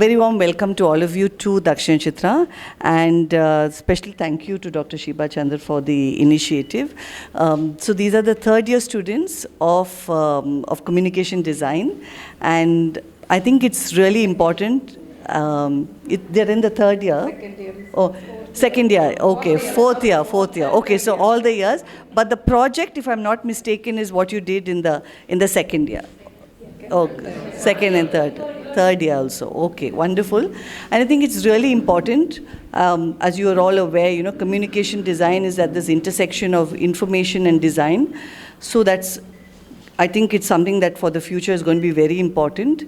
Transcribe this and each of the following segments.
very warm welcome to all of you to Dakshinachitra, and special thank you to Dr. Shiba Chandra for the initiative. So these are the third year students of communication design, and I think it's really important. They're in the third year. Second year. Oh, second year. Okay, fourth year. Okay, so all the years. But the project, if I'm not mistaken, is what you did in the second year. Okay, second and third year also. Okay, wonderful. And I think it's really important, as you are all aware, communication design is at this intersection of information and design. So I think it's something that for the future is going to be very important.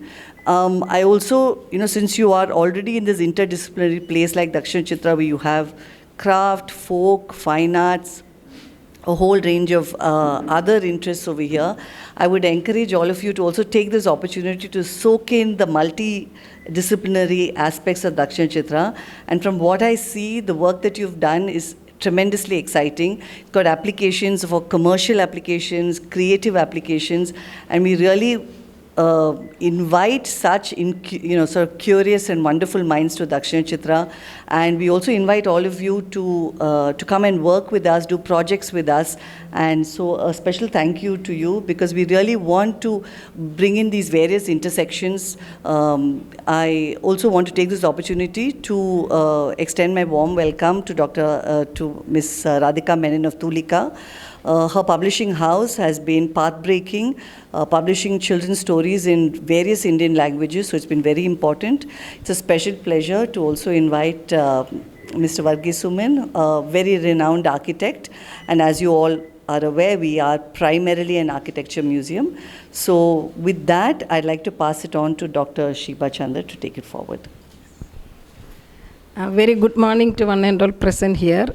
I also, since you are already in this interdisciplinary place like Dakshinachitra, where you have craft, folk, fine arts, a whole range of other interests over here, I would encourage all of you to also take this opportunity to soak in the multidisciplinary aspects of Dakshinachitra. And from what I see, the work that you've done is tremendously exciting. It's got applications for commercial applications, creative applications, and we really invite such sort of curious and wonderful minds to Dakshinachitra, and we also invite all of you to come and work with us, do projects with us. And so a special thank you to you, because we really want to bring in these various intersections. I also want to take this opportunity to extend my warm welcome to Miss Radhika Menon of Tulika. Her publishing house has been path-breaking, publishing children's stories in various Indian languages, so it's been very important. It's a special pleasure to also invite Mr. Varghese Suman, a very renowned architect, and as you all are aware, we are primarily an architecture museum. So with that, I'd like to pass it on to Dr. Shiba Chandra to take it forward. Very good morning to one and all present here.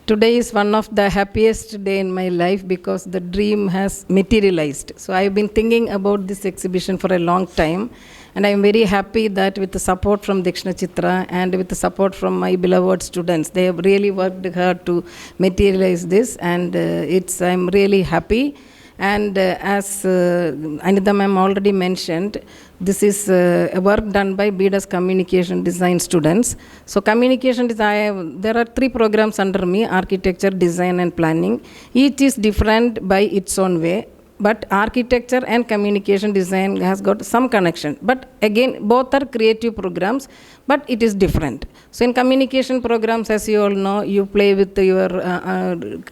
Today is one of the happiest day in my life because the dream has materialized. So I've been thinking about this exhibition for a long time, and I'm very happy that with the support from Dakshinachitra and with the support from my beloved students, they have really worked hard to materialize this, and I'm really happy. And as Anita ma'am already mentioned, this is a work done by BDAS Communication Design students. So communication design, there are 3 programs under me: architecture, design and planning. Each is different by its own way, but architecture and communication design has got some connection. But again, both are creative programs, but it is different. So in communication programs, as you all know, you play with your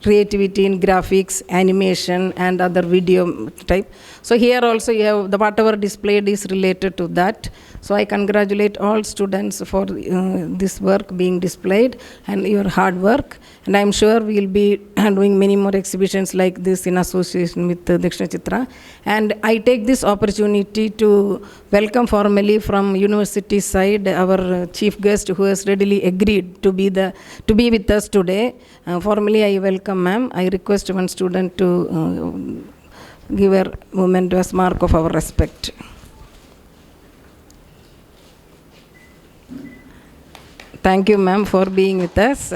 creativity in graphics, animation and other video type. So here also you have whatever displayed is related to that. So I congratulate all students for this work being displayed and your hard work. And I'm sure we'll be doing many more exhibitions like this in association with Dakshinachitra. And I take this opportunity to welcome formally from university side our chief guest who has readily agreed to be with us today. Formally I welcome ma'am. I request one student to give a momentous mark of our respect. Thank you, ma'am, for being with us.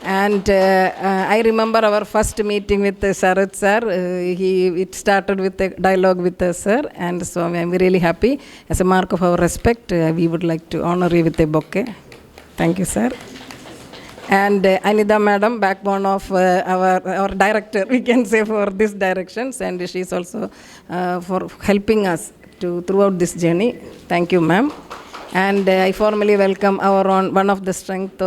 And I remember our first meeting with Sarath sir. It started with a dialogue with us, sir. And so I'm really happy. As a mark of our respect, we would like to honor you with a bouquet. Thank you, sir. And Anita madam, backbone of our director, we can say, for this directions. And she's also for helping us throughout this journey. Thank you, ma'am. And I formally welcome one of the strength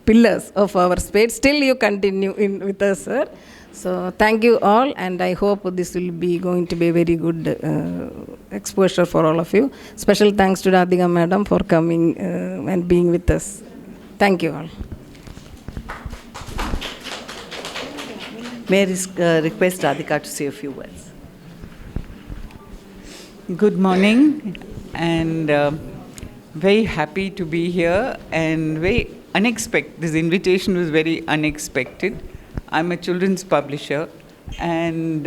pillars of our space. Still you continue with us, sir. So thank you all, and I hope this will be going to be a very good exposure for all of you. Special thanks to Radhika madam for coming and being with us. Thank you all. May I request Radhika to say a few words. Good morning, and very happy to be here, and very unexpected. This invitation was very unexpected. I'm a children's publisher, and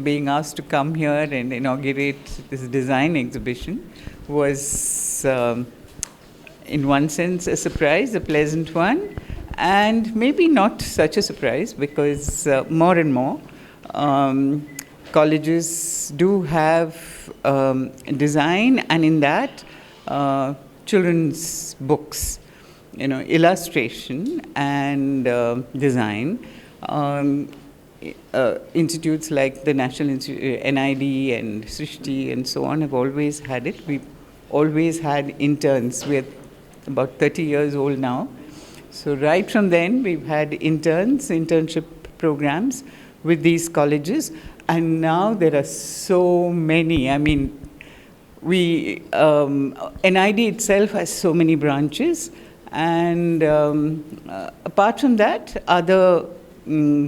being asked to come here and inaugurate this design exhibition was, in one sense, a surprise, a pleasant one, and maybe not such a surprise, because more and more colleges do have design, and in that children's books, illustration and design. Institutes like the National NID and Srishti and so on have always had it. We've always had interns. We're about 30 years old now. So right from then, we've had internship programs with these colleges. And now there are so many. I mean, NID itself has so many branches. And apart from that, other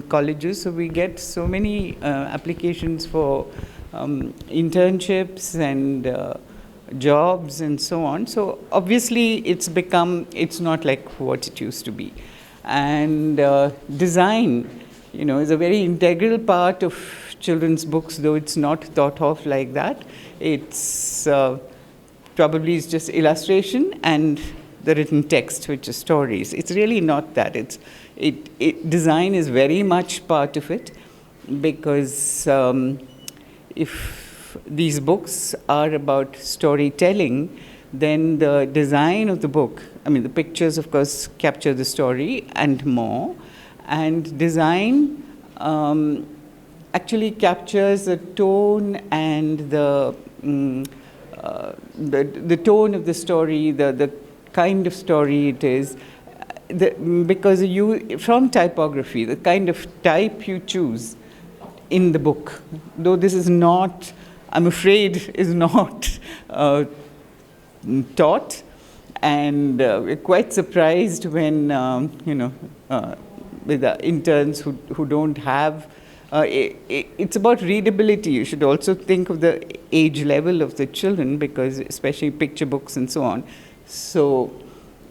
colleges, so we get so many applications for internships and jobs and so on. So obviously it's not like what it used to be. And design, is a very integral part of children's books, though it's not thought of like that. It's probably is just illustration and the written text, which is stories. It's really not that. Design is very much part of it, because if these books are about storytelling, then the design of the book, the pictures, of course, capture the story and more, and design actually captures the tone and the tone of the story, the kind of story it is, because from typography, the kind of type you choose in the book, though this is not, I'm afraid, is not taught, and we're quite surprised when, with the interns who don't have, it's about readability. You should also think of the age level of the children, because especially picture books and so on. So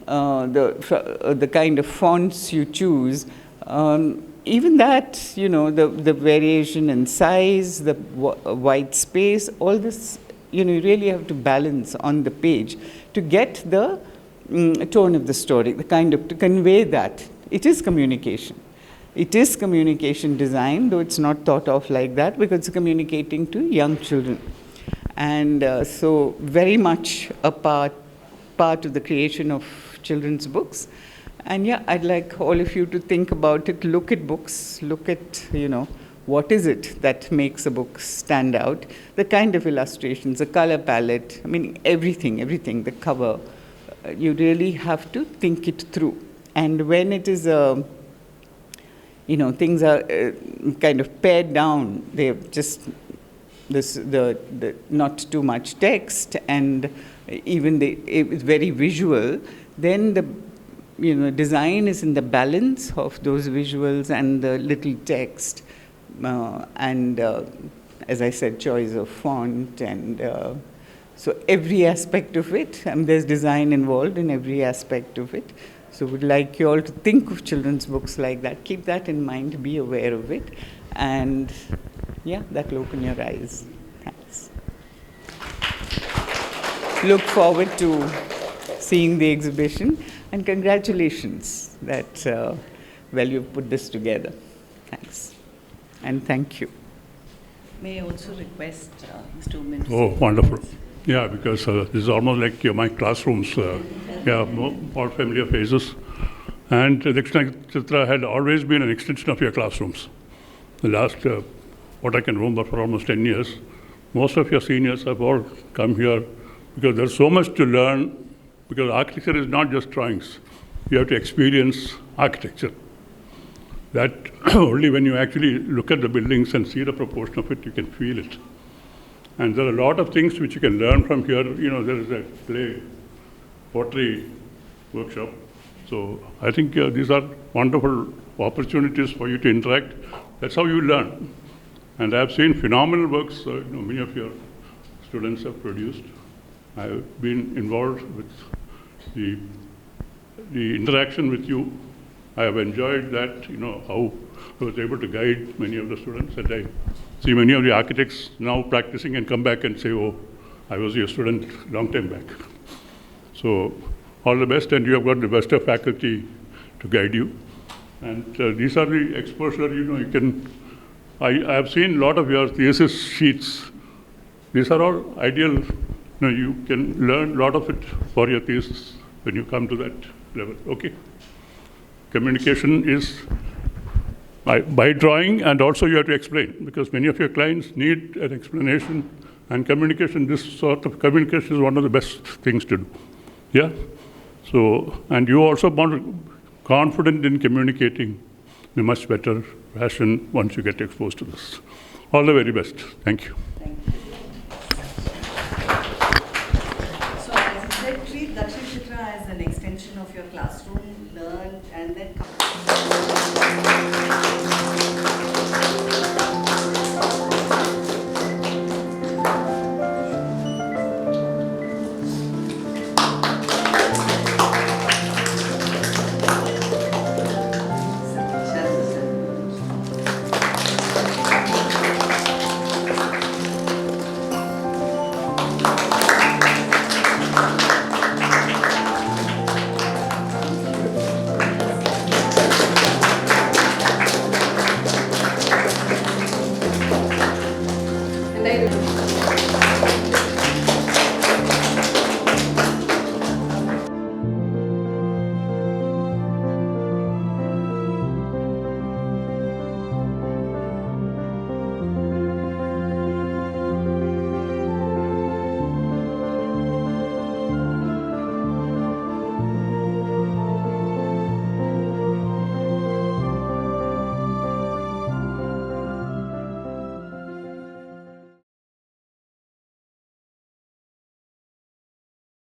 the kind of fonts you choose, even that, the variation in size, the white space, all this, you really have to balance on the page to get the tone of the story, to convey that. It is communication. It is communication design, though it's not thought of like that, because it's communicating to young children. And so very much a part of the creation of children's books. And yeah, I'd like all of you to think about it, look at books, look at, what is it that makes a book stand out, the kind of illustrations, the color palette, everything, the cover. You really have to think it through. And when it is things are kind of pared down, they're just the not too much text, and even it's very visual, then the design is in the balance of those visuals and the little text, and as I said, choice of font, and so every aspect of it, there's design involved in every aspect of it. So would like you all to think of children's books like that, keep that in mind, be aware of it, and yeah, that will open your eyes. Thanks. Look forward to seeing the exhibition, and congratulations that, you've put this together. Thanks. And thank you. May I also request Mr. Umen? Oh, wonderful. Yeah, because this is almost like my classrooms. More familiar faces. And Dakshinachitra had always been an extension of your classrooms. The last, what I can remember, for almost 10 years, most of your seniors have all come here because there's so much to learn, because architecture is not just drawings. You have to experience architecture. That only when you actually look at the buildings and see the proportion of it, you can feel it. And there are a lot of things which you can learn from here. There is a pottery workshop. So I think these are wonderful opportunities for you to interact. That's how you learn. And I've seen phenomenal works many of your students have produced. I've been involved with the interaction with you. I have enjoyed that, how I was able to guide many of the students. And I see many of the architects now practicing and come back and say, oh, I was your student long time back. So all the best, and you have got the best of faculty to guide you. And these are the exposure, you can, I have seen a lot of your thesis sheets. These are all ideal you can learn a lot of it for your thesis when you come to that level. Okay. Communication is by drawing, and also you have to explain, because many of your clients need an explanation, and communication, this sort of communication is one of the best things to do. Yeah. So, and you also want confident in communicating in a much better fashion once you get exposed to this. All the very best. Thank you. So as you said, treat Dakshinachitra as an extension of your classroom, learn and then come. And I